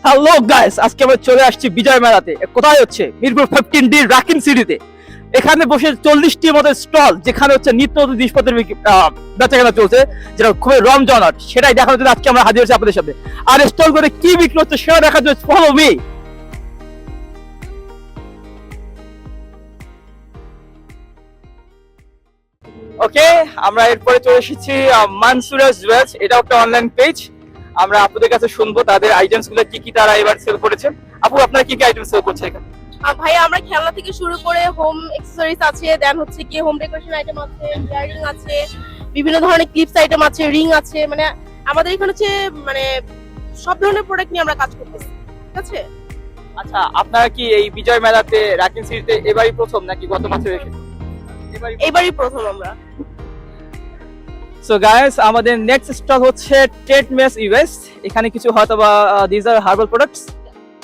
Hello guys, আজকে আমরা চলে আসছি বিজয় মেলাতে। কোথায় হচ্ছে? মিরপুর 15D রাকিন সিটিতে। এখানে বসে 40টির মতো স্টল, যেখানে হচ্ছে নিত্য নতুন জিনিসপত্রের বেচাকেনা চলছে, যেটা খুবই রমজনাট। সেটাই দেখানোর জন্য আজকে আমরা হাজির হয়েছি আপনাদের সাথে। আর স্টল করে কি বিক্রি হচ্ছে সেটা দেখার জন্য ফলো মি। ওকে, আমরা এরপরে চলে এসেছি মানসুরাস জুয়েলস। এটা একটা অনলাইন পেজ। আমরা আপনাদের কাছে শুনবো তাদের আইটেমস গুলো কি কি তারা এবার সেল করেছে। আপু, আপনারা কি কি আইটেম সেল করছে এখানে? ভাই আমরা খেলনা থেকে শুরু করে হোম অ্যাক্সেসরিজ আছে, দেন হচ্ছে কি হোম ডেকোরেশন আইটেম আছে, ইয়াররিং আছে, বিভিন্ন ধরনের ক্লিপস আইটেম আছে, রিং আছে। মানে আমাদের এখানে হচ্ছে মানে সব ধরনের প্রোডাক্ট নিয়ে আমরা কাজ করতেছি। ঠিক আছে। আচ্ছা, আপনারা কি এই বিজয় মেলাতে রাকিন সিটিতে এবারই প্রথম নাকি গত বছর এসেছেন? এবারই প্রথম আমরা। সো গাইস, আমাদের নেক্সট স্টল হচ্ছে ট্রেড মেস ইউএস। এখানে কিছু হয়তো বা দিস আর হার্বাল প্রোডাক্টস।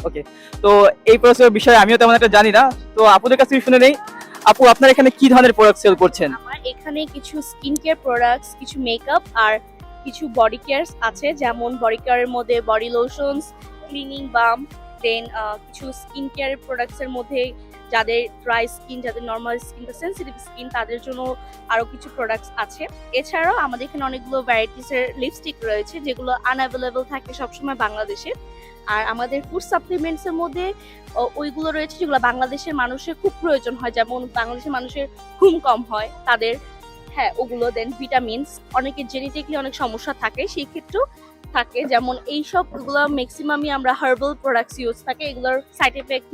ওকে, তো এই প্রোডাক্টের বিষয়ে আমিও তেমন একটা জানি না, তো আপুদের কাছে শুনে নেই। আপু, আপনারা এখানে কি ধরনের প্রোডাক্ট সেল করছেন? আমার এখানে কিছু স্কিন কেয়ার প্রোডাক্টস, কিছু মেকআপ আর কিছু বডি কেয়ারস আছে, যেমন বডি কেয়ারের মধ্যে বডি লোশনস, ক্লিনিং বাম, দেন কিছু স্কিন কেয়ারের প্রোডাক্টস এর মধ্যে যাদের ড্রাই স্কিন, যাদের নর্মাল স্কিন বা সেনসিটিভ স্কিন তাদের জন্য আরো কিছু প্রোডাক্টস আছে। এছাড়াও আমাদের এখানে অনেকগুলো ভ্যারাইটিস এর লিপস্টিক রয়েছে যেগুলো আনঅ্যাভেলেবল থাকে সবসময় বাংলাদেশে। আর আমাদের ফুড সাপ্লিমেন্টস এর মধ্যে ওইগুলো রয়েছে যেগুলো বাংলাদেশের মানুষের খুব প্রয়োজন হয়, যেমন বাংলাদেশের মানুষের ঘুম কম হয় তাদের, হ্যাঁ ওগুলো। দেন ভিটামিনস, অনেকের জেনেটিকলি অনেক সমস্যা থাকে সেই ক্ষেত্রেও থাকে, যেমন এইসব গুলো ম্যাক্সিমামই আমরা হার্বাল প্রোডাক্টস ইউজ থাকে, এগুলোর সাইড এফেক্ট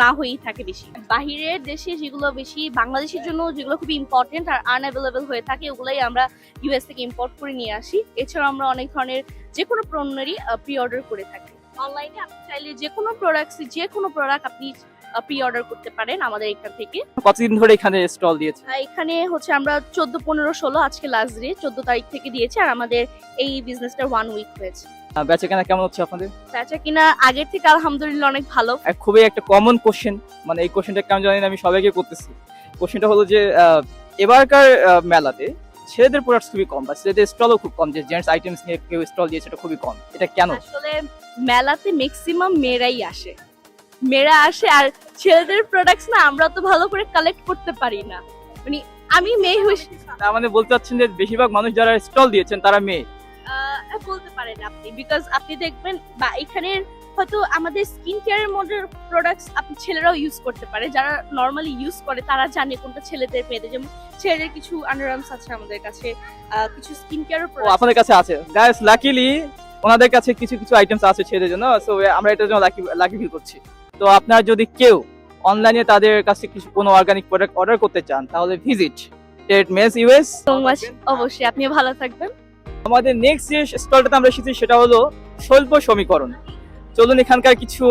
না হয়েই থাকে বেশি। বাহিরের দেশে যেগুলো বেশি বাংলাদেশের জন্য যেগুলো খুবই ইম্পর্টেন্ট আর আনঅ্যাভেলেবল হয়ে থাকে ওগুলাই আমরা ইউএস থেকে ইম্পোর্ট করে নিয়ে আসি। এছাড়াও আমরা অনেক ধরনের যে কোনো পণ্যেরই প্রি অর্ডার করে থাকি। অনলাইনে আপনি চাইলে যে কোনো প্রোডাক্ট আপনি প্রি অর্ডার করতে পারেন আমাদের এখান থেকে। কতদিন ধরে এখানে স্টল দিয়েছে? এখানে হচ্ছে আমরা 14, 15, 16 আজকে লাস্ট ডে 14 তারিখ থেকে দিয়েছি, আর আমাদের এই বিজনেসটা 1 উইক হয়েছে। বেচাকেনা কেমন হচ্ছে আপনাদের? বেচা কিনা আগের থেকে আলহামদুলিল্লাহ অনেক ভালো। খুবই একটা কমন কোশ্চেন, মানে এই কোশ্চেনটা কেমন জানি না, আমি সবাইকে করতেছি। কোশ্চেনটা হলো যে এবারকার মেলাতে ছেলেদের প্রোডাক্টস খুবই কম, বা ছেলেদের স্টলও খুব কম, যে জেন্টস আইটেমস নিয়ে কেউ স্টল দিয়েছে এটা খুবই কম। এটা কেন? আসলে মেলাতে ম্যাক্সিমাম মেয়েরাই আসে, আর ছেলেদের প্রোডাক্টস না আমরা তো ভালো করে কালেক্ট করতে পারি না। মানে আমি মেয়ে তার মানে বলতে চাচ্ছেন যে বেশিরভাগ মানুষ যারা স্টল দিয়েছেন তারা মেয়ে? বলতে পারেন আপনি, বিকজ আপনি দেখবেন বা এখানে হয়তো আমাদের স্কিন কেয়ারের মধ্যে প্রোডাক্টস আপনি ছেলেরাও ইউজ করতে পারে, যারা নর্মালি ইউজ করে তারা জানে কোনটা ছেলেদের মেয়েদের। যেমন ছেলেদের কিছু আন্ডারআর্মস আছে আমাদের কাছে, কিছু স্কিন কেয়ারের প্রোডাক্ট আপনাদের কাছে আছে। গাইস, লাকিলি ওনাদের কাছে কিছু কিছু আইটেমস আছে ছেলেদের জন্য, সো আমরা এটার জন্য লাকি ফিল করছি। তো আপনারা যদি কেউ অনলাইনে তাদের কাছে কিছু কোনো অর্গানিক প্রোডাক্ট অর্ডার করতে চান তাহলে visit trade mess US. So much. অবশ্যই, আপনিও ভালো থাকবেন। আমাদের নেক্সট যে স্টলটাতে আমরা এসেছি সেটা হলো শিল্প সমীকরণ। চলুন এখানকার কিছু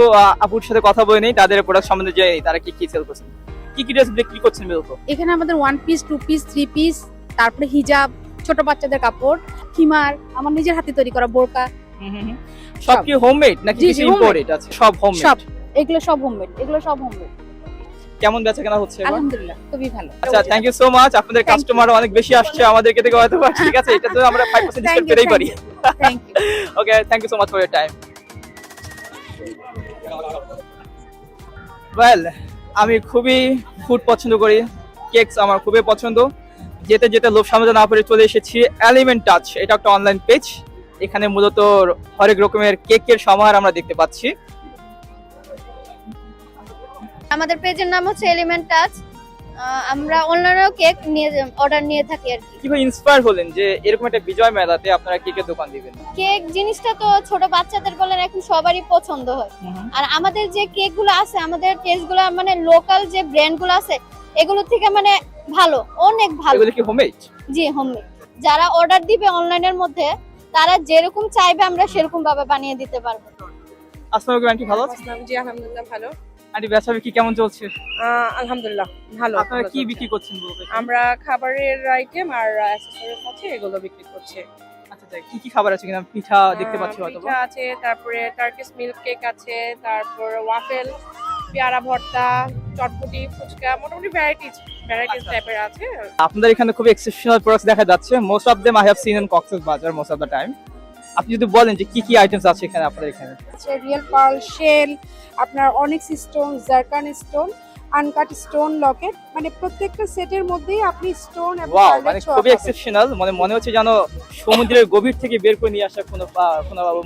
আপুর সাথে কথা বলে নেই, তাদের প্রোডাক্ট সম্বন্ধে জেনে নেই তারা কি কি সেল করছেন, কি কি ড্রেস বিক্রি করছেন মূলত। এখানে আমাদের 1 পিস, 2 পিস, 3 পিস, তারপরে হিজাব, ছোট বাচ্চাদের কাপড়, হিমার, আমার নিজের হাতে তৈরি করা বোরকা। সব কি হোমমেড নাকি জি, কিছু homemade। ইম্পোর্টেড আছে? সব হোমমেড। সব এগুলো সব হোমমেড, কেমন বেচাকেনা হচ্ছে এবার? আলহামদুলিল্লাহ খুবই ভালো। আচ্ছা, থ্যাংক ইউ সো মাচ। আপনাদের Thank you. কাস্টমার অনেক বেশি আসছে আমাদেরকে থেকে হয়তো বা, ঠিক আছে, এটা তো আমরা 5% ডিসকাউন্ট Thank you, পেতেই পারি। Thank you. Okay, thank you so much for your time. Well, আমি খুবই ফুড পছন্দ করি, কেকস আমার খুবই পছন্দ। যেতে যেতে লোভ সামলাতে না পেরে চলে এসেছি এলিমেন্ট টাচ। এটা একটা অনলাইন পেজ, এখানে মূলত হরেক রকমের কেকের সমাহার আমরা দেখতে পাচ্ছি। আমাদের পেজের নাম হচ্ছে এলিমেন্ট টাচ। আমরা অনলাইনেও কেক নিয়ে অর্ডার নিয়ে থাকি আর কি। কিভাবে ইন্সপায়ার হলেন যে এরকম একটা বিজয় মেলাতে আপনারা কেকের দোকান দিবেন? কেক জিনিসটা তো ছোট বাচ্চাদের বলেন এখন সবারই পছন্দ হয়। আর আমাদের যে কেক গুলো আছে, আমাদের টেস্ট গুলো মানে লোকাল যে ব্র্যান্ড গুলো আছে এগুলো থেকে মানে ভালো, অনেক ভালো। এগুলো কি হোমমেড? জি, হোমমেড। যারা অর্ডার দিবে অনলাইনের মধ্যে তারা যেরকম চাইবে আমরা সেরকম ভাবে বানিয়ে দিতে পারবো। আসসালামু আলাইকুম আন্টি, ভালো আছেন? জি আলহামদুলিল্লাহ ভালো। আন্টি, ব্যবসা কি কেমন চলছে? আলহামদুলিল্লাহ ভালো। আপনারা কি বিক্রি করছেন বলতে? আমরা খাবারের আইটেম আর অ্যাকসেসরিজ আছে এগুলো বিক্রি করছি। আচ্ছা, কি কি খাবার আছে কিনা? পিঠা দেখতে পাচ্ছি হয়তো। পিঠা আছে, তারপরে টার্কিশ মিল্ক কেক আছে, তারপর ওয়াফেল, পেয়ারা ভর্তা, চটপটি, ফুচকা, মোটামুটি ভ্যারাইটিস টাইপের আছে। আপনাদের এখানে খুব এক্সেপশনাল প্রোডাক্টস দেখা যাচ্ছে। Most of them I have seen in Cox's Bazar most of the time. আপনি যদি বলেন যে কি কি আইটেমস আছে এখানে আপনাদের এখানে। আছে রিয়েল পার্ল, শেল, আপনার onyx stone, zircon stone, uncut stone Locket, মানে প্রত্যেকটা সেটের মধ্যেই আপনি স্টোন এবং ওয়াও, পার্লের মানে ছোঁয়া খুবই পাবেন। এক্সেপশনাল, মানে মনে হচ্ছে যেন সমুদ্রের গভীর থেকে বের করে নিয়ে আসা কোনো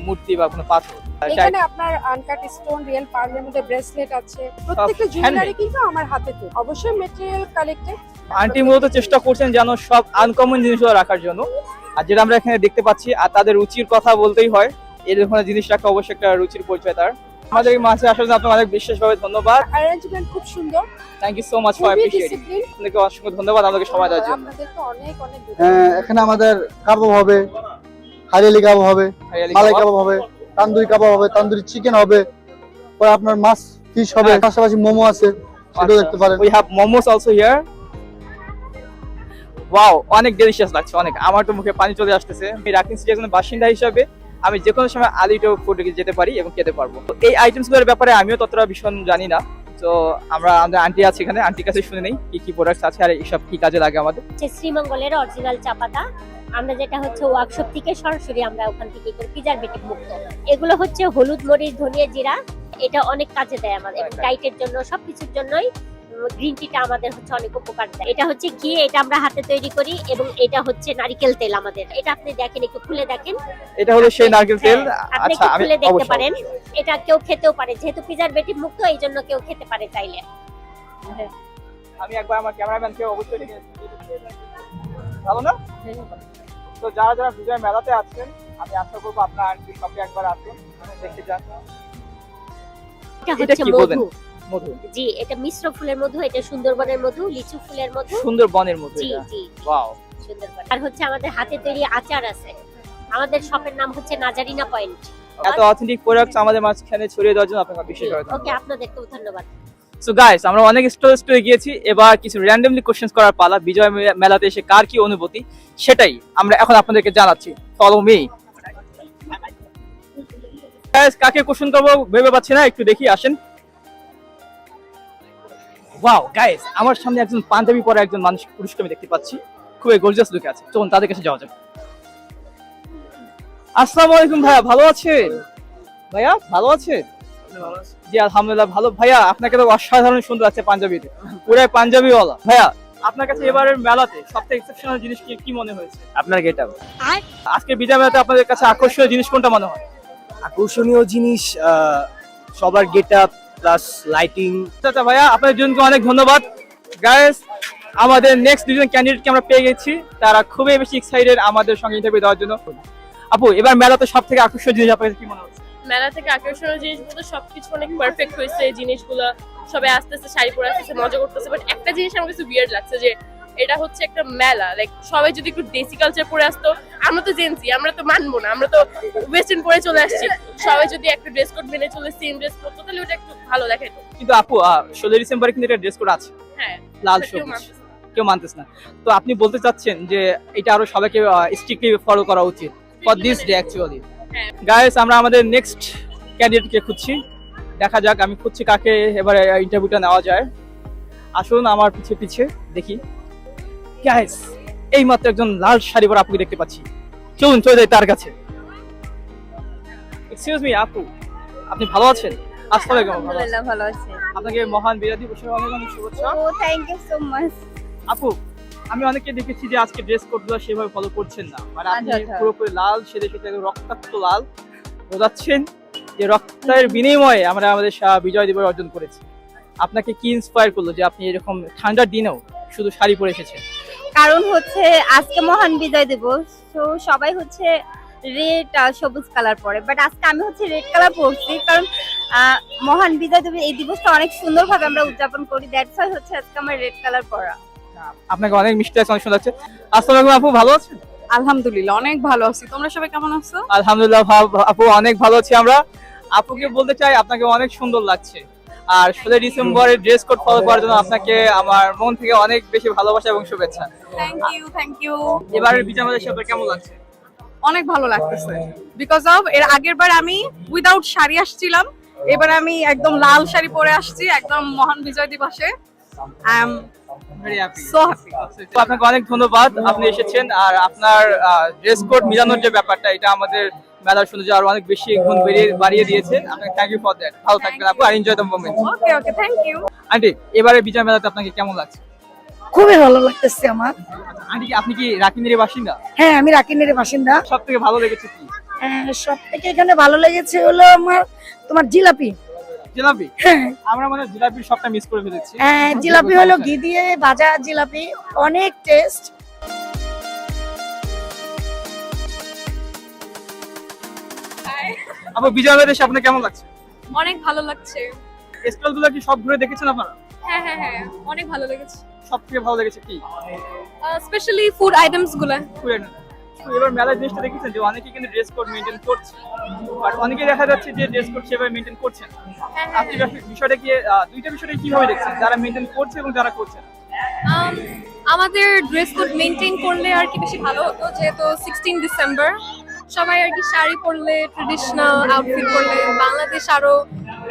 মূর্তি বা কোনো পাথর। এখানে আপনার আনকাট স্টোন, রিয়েল পার্লের মধ্যে ব্রেসলেট আছে, প্রত্যেকটা জুয়েলারি কিন্তু আমার হাতে তৈরি, অবশ্যই মেটেরিয়াল কালেক্টেড। আন্টি মূলত চেষ্টা করছেন যেন সব আনকমন জিনিসগুলো রাখার জন্য, আর যেটা আমরা এখানে দেখতে পাচ্ছি, আর তাদের রুচির কথা বলতেই হয়, এরকম জিনিস রাখা অবশ্যই একটা রুচির পরিচয় তার। আমাদের এই মাঝে আসার জন্য আপনাকে অনেক বিশেষভাবে ধন্যবাদ। অ্যারেঞ্জমেন্ট খুব সুন্দর, thank you so much for খুবই অ্যাপ্রিশিয়েটিং। ডিসিপ্লিন। আপনাকে অসংখ্য ধন্যবাদ আমাকে সময় দেওয়ার জন্য। আপনাদেরকে অনেক অনেক এখানে আমাদের কাবাব হবে, হারিয়ালি কাবাব হবে, মালাই কাবাব হবে, তান্দুরি কাবাব হবে, তান্দুরি চিকেন হবে, পরে আপনার মাছ ফিশ হবে, হ্যাঁ। পাশাপাশি মোমো আছে, সেটাও দেখতে পারেন। We have momos also here. Wow, অনেক ডেলিশিয়াস লাগছে, অনেক। আমার তো মুখে পানি চলে আসতেছে। আমি রাকিন সিটির একজন বাসিন্দা হিসাবে আমি যে কোনো সময় আলিটো ফুডে যেতে পারি এবং খেতে পারবো। তো এই আইটেমসগুলোর ব্যাপারে আমিও ততটা ভীষণ জানি না, তো আমাদের আন্টি আছে এখানে, আন্টির কাছে শুনে নেই কি কি প্রোডাক্টস আছে আর এইসব কি কাজে লাগে আমাদের। হচ্ছে শ্রীমঙ্গলের অরিজিনাল চা পাতা, আমরা যেটা হচ্ছে ওয়ার্কশপ থেকে সরাসরি আমরা ওখান থেকে করি, প্রিজারভেটিভ মুক্ত। এগুলো হচ্ছে হলুদ, মরিচ, ধনিয়া, জিরা, এটা অনেক কাজে দেয় আমাদের ডাইটের জন্য, সবকিছুর জন্যই। গ্রিন টিটা আমাদের হচ্ছে অনেক উপকার দেয়। এটা হচ্ছে ঘি, এটা আমরা হাতে তৈরি করি, এবং এটা হচ্ছে নারকেল তেল আমাদের। এটা আপনি দেখেন, একটু খুলে দেখেন, এটা হলো সেই নারকেল তেল। হ্যাঁ, আপনি আচ্ছা, একটু আমি খুলে দেখতে অবশ্যই পারেন। এটা কেউ খেতেও পারে, যেহেতু প্রিজারভেটিভ মুক্ত, এই জন্য কেউ খেতে পারে চাইলে। আমি একবার আমার ক্যামেরাম্যানকে অবশ্যই ডেকে ভালো না। তো যারা যারা বিজয় মেলাতে আছেন, আমি আশা করবো আপনার আন্টি সবকে একবার আসুন, দেখতে যান। এটা এটা হচ্ছে কি বলবেন? মধু। মধু, জি, এটা মিশ্র ফুলের মধু, এটা সুন্দরবনের মধু, লিচু ফুলের মধু। সুন্দরবনের মধু। জি এটা জি, ওয়াও। সুন্দরবন। আর হচ্ছে আমাদের হাতে তৈরি আচার আছে। আমাদের শপের নাম হচ্ছে নাজারিনা পয়েন্ট। এত অথেন্টিক প্রোডাক্টস আমাদের মাঝখানে ছড়িয়ে দেওয়ার জন্য আপনাকে বিশেষভাবে ধন্যবাদ। ওকে, আপনাদেরকেও ধন্যবাদ। সো গাইস, আমরা অনেক স্টোরে গিয়েছি, এবার কিছু র্যান্ডমলি কোশ্চেন্স করার পালা। বিজয় মেলাতে এসে কার কি অনুভূতি সেটাই আমরা এখন আপনাদেরকে জানাচ্ছি। Follow me. গাইস, কাকে কোশ্চেন করবো ভেবে পাচ্ছি না, একটু দেখি, আসেন। ওয়াও গাইস, আমার সামনে একজন পাঞ্জাবি পরা একজন মানুষ, পুরুষকে আমি দেখতে পাচ্ছি, খুবই গর্জিয়াস লুকে আছে। চলুন তাদের কাছে যাওয়া যাক। আসসালামু আলাইকুম ভাইয়া, ভালো আছেন? ভাইয়া ভালো আছেন? জি আলহামদুলিল্লাহ ভালো। ভাইয়া আপনাকে তো অসাধারণ সুন্দর আছে পাঞ্জাবিতে, পুরাই পাঞ্জাবিওয়ালা। ভাইয়া আপনার কাছে এবারের মেলাতে সবথেকে এক্সেপশনাল জিনিস কি মনে হয়েছে? আপনার গেটআপ। আজকে বিজয় মেলাতে আপনাদের কাছে আকর্ষণীয় জিনিস কোনটা মনে হয়? আকর্ষণীয় জিনিস সবার গেটআপ প্লাস লাইটিং। আচ্ছা ভাইয়া, আপনাদের জন্য অনেক ধন্যবাদ। গাইস, আমাদের নেক্সট দুজন ক্যান্ডিডেটকে আমরা পেয়ে গেছি, তারা খুবই বেশি এক্সাইটেড আমাদের সঙ্গে ইন্টারভিউ দেওয়ার জন্য। আপু, এবার মেলাতে সবথেকে আকর্ষণীয় জিনিস আপনার কাছে কি মনে হচ্ছে? মেলা থেকে আকর্ষণীয় জিনিস বলতে সবকিছু অনেক পারফেক্ট হয়েছে। এই জিনিসগুলো সবাই আস্তে আস্তে শাড়ি পরে আসতেছে, মজা করতেছে। বাট একটা জিনিস আমার কাছে উইয়ার্ড লাগছে, যে এটা হচ্ছে একটা মেলা, লাইক সবাই যদি একটু দেশি কালচার পরে আসতো। আমরা তো জেনজি, আমরা তো মানবো না, আমরা তো ওয়েস্টার্ন পরে চলে আসছি। সবাই যদি একটা ড্রেস কোড মেনে চলে, সেম ড্রেস করতো, তাহলে ওটা একটু ভালো দেখাতো। কিন্তু আপু 16 ডিসেম্বরে কিন্তু একটা ড্রেস কোড আছে, হ্যাঁ, লাল কেউ সবুজ, মানতেছে না। কেউ মানতেছ না। তো আপনি বলতে চাচ্ছেন যে এটা আরো সবাইকে স্ট্রিক্টলি ফলো করা উচিত ফর দিস ডে অ্যাকচুয়ালি। হ্যাঁ। গাইস, আমরা আমাদের নেক্সট ক্যান্ডিডেটকে খুঁজছি, দেখা যাক আমি খুঁজছি কাকে এবারে ইন্টারভিউটা নেওয়া যায়। আসুন আমার পিছে পিছে দেখি। গাইস, এই মাত্র একজন লাল শাড়ি পরা আপুকে দেখতে পাচ্ছি, চলুন চলে যাই তার কাছে। এক্সকিউজ মি আপু, আপনি ভালো আছেন? আসসালামু আলাইকুম। ভালো আছি। আলহামদুলিল্লাহ ভালো আছে। আপনাকে মহান বিজয় দিবসের অনেক অনেক শুভেচ্ছা। ও থ্যাংক ইউ সো মাচ। আপু, আমি অনেকে দেখেছি যে আজকে ড্রেস কোডগুলো সেভাবে ফলো করছেন না, মানে আপনি আচ্ছা। পুরোপুরি লাল সেদে সেদে রক্তাক্ত লাল বোঝাচ্ছেন যে রক্তের বিনিময়ে আমরা আমাদের বিজয় দিবস অর্জন করেছি। আপনাকে কি ইন্সপায়ার করলো যে আপনি এরকম ঠান্ডার দিনেও শুধু শাড়ি পরে এসেছেন? কারণ হচ্ছে আজকে মহান বিজয় দিবস, তো সবাই হচ্ছে রেড আর সবুজ কালার পরে, বাট আজকে আমি হচ্ছে রেড কালার পরছি, কারণ মহান বিজয় দিবস এই দিবসটা অনেক সুন্দরভাবে আমরা উদযাপন করি, দ্যাটস ওয়াই হচ্ছে আজকে আমার রেড কালার পরা। আপনাকে অনেক মিষ্টি আছে, অনেক সুন্দর আছে। আসসালামু আলাইকুম আপু, ভালো আছেন? আলহামদুলিল্লাহ অনেক ভালো আছি, তোমরা সবাই কেমন আছো? আলহামদুলিল্লাহ আপু, অনেক ভালো আছি আমরা। আপুকে বলতে চাই আপনাকে অনেক সুন্দর লাগছে, আর 16 ডিসেম্বরের ড্রেস কোড ফলো করার জন্য আপনাকে আমার মন থেকে অনেক বেশি ভালোবাসা এবং শুভেচ্ছা। Thank you. এবারের বিজয় মেলার সাথে কেমন লাগছে? অনেক ভালো লাগতেছে, বিকজ অফ এর আগের বার আমি উইদাউট শাড়ি আসছিলাম, এবার আমি একদম লাল শাড়ি পরে আসছি একদম মহান বিজয় দিবসে। I am very happy. so happy. তো আপনাকে অনেক ধন্যবাদ, আপনি এসেছেন আর আপনার ড্রেস কোড মিলানোর যে ব্যাপারটা এটা আমাদের মেলার সৌন্দর্য আরো অনেক বেশি গুণ বাড়িয়ে দিয়েছে। আপনাকে থ্যাংক ইউ ফর দ্যাট। ভালো থাকবেন আপু আর enjoy the moment. Okay, thank you. Aunty এবারে বিজয় মেলাতে আপনাকে কেমন লাগছে? খুবই ভালো লাগতেছে আমার। আন্টি আপনি কি রাকিনীর বাসিন্দা? হ্যাঁ, আমি রাকিনের বাসিন্দা। সব থেকে ভালো লেগেছে কি? সব থেকে এখানে ভালো লেগেছে হলো আমার তোমার জিলাপি। জিলাপি? হ্যাঁ, আমরা মানে জিলাপির সবটা মিস করে ফেলেছি। জিলাপি হলো ঘি দিয়ে ভাজা জিলাপি, অনেক টেস্ট। আপু বিজয় মেলাতে এসে আপনার কেমন লাগছে? অনেক ভালো লাগছে। স্টল গুলো কি সব ঘুরে দেখেছেন আপনারা? হ্যাঁ হ্যাঁ হ্যাঁ, অনেক ভালো লেগেছে। সব থেকে ভালো লেগেছে কি? স্পেশালি ফুড আইটেমস গুলো। তো এবার মেলার জিনিসটা দেখেছেন যে অনেকে কিন্তু ড্রেস কোড মেনটেন করছে, বাট অনেকে দেখা যাচ্ছে যে ড্রেস কোড সেভাবে মেনটেন করছে না। আপনি বিষয়টা কি দুইটা বিষয়টা কিভাবে দেখছেন, যারা মেনটেন করছে এবং যারা করছে না? আমাদের ড্রেস কোড মেনটেন করলে আর কি বেশি ভালো হতো, যেহেতু 16 ডিসেম্বর সবাই আর কি শাড়ি পরলে, ট্রেডিশনাল আউটফিট পরলে বাংলাদেশ আরো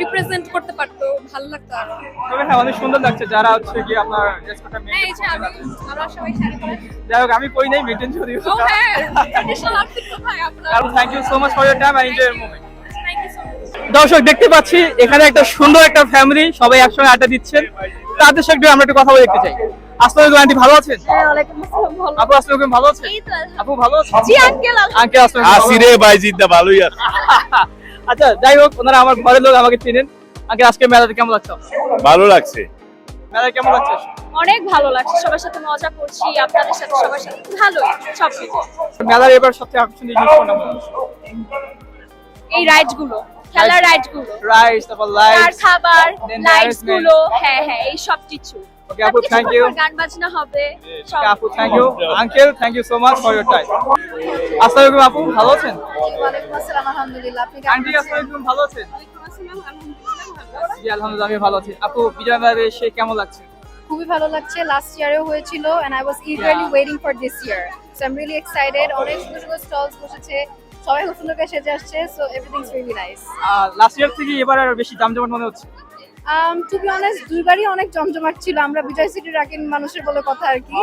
রিপ্রেজেন্ট করতে পারতো, ভালো লাগতো আরো। তবে হ্যাঁ অনেক সুন্দর লাগছে যারা হচ্ছে কি আপনার ড্রেস কোডটা হ্যাঁ, মেনটেন এই যে আমরা সবাই শাড়ি পরে। যাই হোক আমি করি নাই মেনটেন যদিও। ও হ্যাঁ, ট্রেডিশনাল আউটফিট কোথায় আপনার? Thank you so much for your time and enjoy moment. Thank you so much. দর্শক দেখতে পাচ্ছি এখানে একটা সুন্দর একটা ফ্যামিলি সবাই একসঙ্গে আড্ডা দিচ্ছেন, তাদের সঙ্গে আমরা একটু কথা বলে দেখতে চাই। আসসালামু আলাইকুম আন্টি, ভালো আছেন? হ্যাঁ, ওয়ালাইকুম আসসালাম। ভালো। আপু আসসালামু আলাইকুম, ভালো আছেন? এই তো আপু ভালো আছেন? জি আঙ্কেল। আঙ্কেল আসসালামু আলাইকুম। আসি রে বাইজিদ দা ভালোই আছে। আচ্ছা যাই হোক, ওনারা আমার ঘরের লোক, আমাকে চেনেন। আঙ্কেল আজকে মেলাতে কেমন লাগছে? ভালো লাগছে। মেলায় কেমন লাগছে? অনেক ভালো লাগছে, সবার সাথে মজা করছি, আপনাদের সাথে সবার সাথে ভালোই সবকিছু। মেলার এবার সবচেয়ে আকর্ষণীয় জিনিস কোনটা মনে হচ্ছে? এই রাইডস গুলো, খেলার রাইডস গুলো, রাইস, তারপর আর লাইটস, খাবার, then লাইটস harassment. গুলো, হ্যাঁ হ্যাঁ এই সব কিছু। ওকে আপু থ্যাংক ইউ। গান বাজনা হবে সব। আপু thank you. Uncle thank you so much for your time. আসসালামু আলাইকুম আপু, ভালো আছেন? ওয়ালাইকুম আসসালাম, আলহামদুলিল্লাহ। আপনি আন্টি আসসালামু আলাইকুম, ভালো আছেন? ওয়ালাইকুম আসসালাম, আলহামদুলিল্লাহ। জি আলহামদুলিল্লাহ আমি ভালো আছি। আপু বিজয় মেলায় এসে কেমন লাগছে? খুবই ভালো লাগছে। লাস্ট ইয়ারেও হয়েছিল and I was eagerly Yeah. waiting for this year. So I'm really excited. অনেক সুন্দর সুন্দর স্টলস বসেছে, সবাই খুব সুন্দর করে সেজে আসছে, so everything's really nice. Last year থেকে এবার আর বেশি জমজমাট মনে হচ্ছে? To be honest, দুইবারই অনেক জমজমাট ছিল। আমরা বিজয় সিটি রাকিন মানুষের বলে কথা আর কি,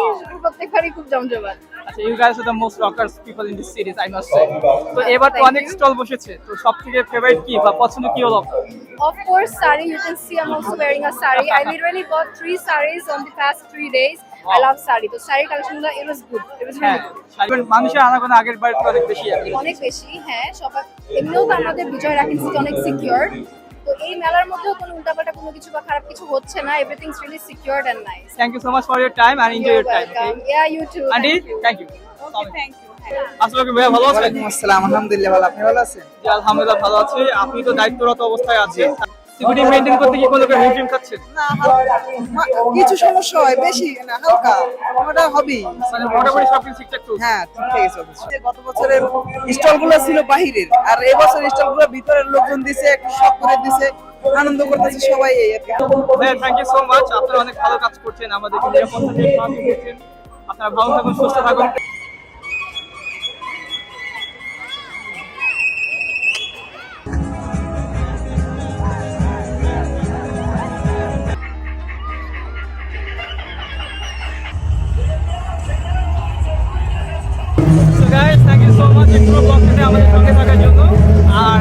প্রত্যেকবারই খুব জমজমাট। আচ্ছা you guys are the most rockers people in this series I must say. তো এবার তো অনেক স্টল বসেছে, তো সবথেকে ফেভারিট কি বা পছন্দ কি হলো? Of course, sari. You can see I'm also wearing a sari. I literally bought 3 saris on the past 3 days. I love sari. So sari collection it was good. It was হ্যাঁ really good. মানুষের আনাগোনা আগের বার অনেক বেশি আছে। অনেক বেশি, হ্যাঁ। সবাই এমনিও তো আমাদের বিজয় রাকিন সিটি অনেক সিকিউর। তো এই মেলার মধ্যেও কোনো উল্টাপাল্টা কোনো কিছু বা খারাপ কিছু হচ্ছে না। Everything's really secured and nice. Thank you so much for your time and enjoy your time. Yeah, you too. Aunty thank you. Okay, thank you. আসসালামু আলাইকুম ভাইয়া, ভালো আছেন? আসসালাম, আলহামদুলিল্লাহ ভালো। আপনি ভালো আছেন? জি আলহামদুলিল্লাহ ভালো আছি। আপনি তো দায়িত্বরত অবস্থায় আছেন, সিকিউরিটি মেইনটেইন করতে কি কোনো রকম হিমশিম খাচ্ছেন? কিছু সমস্যা হয়, বেশি না, হালকা ওটা হবেই। মানে মোটামুটি সবকিছু ঠিকঠাক চলছে? হ্যাঁ ঠিকঠাকই চলছে। গত বছরের স্টলগুলো ছিল বাহিরের, আর এবছর স্টলগুলো ভিতরের লোকজন দিছে, একটু শখ করে দিছে, আনন্দ করতেছে সবাই, এই আর কি। হ্যাঁ থ্যাংক ইউ সো মাচ, আপনারা অনেক ভালো কাজ করছেন, আমাদেরকে নিরাপত্তা দিয়ে সাহায্য করছেন। আপনারা ভালো থাকুন, সুস্থ থাকুন। So guys, thank you so much এই পুরো ব্লগটাতে আমাদের সঙ্গে থাকার জন্য। আর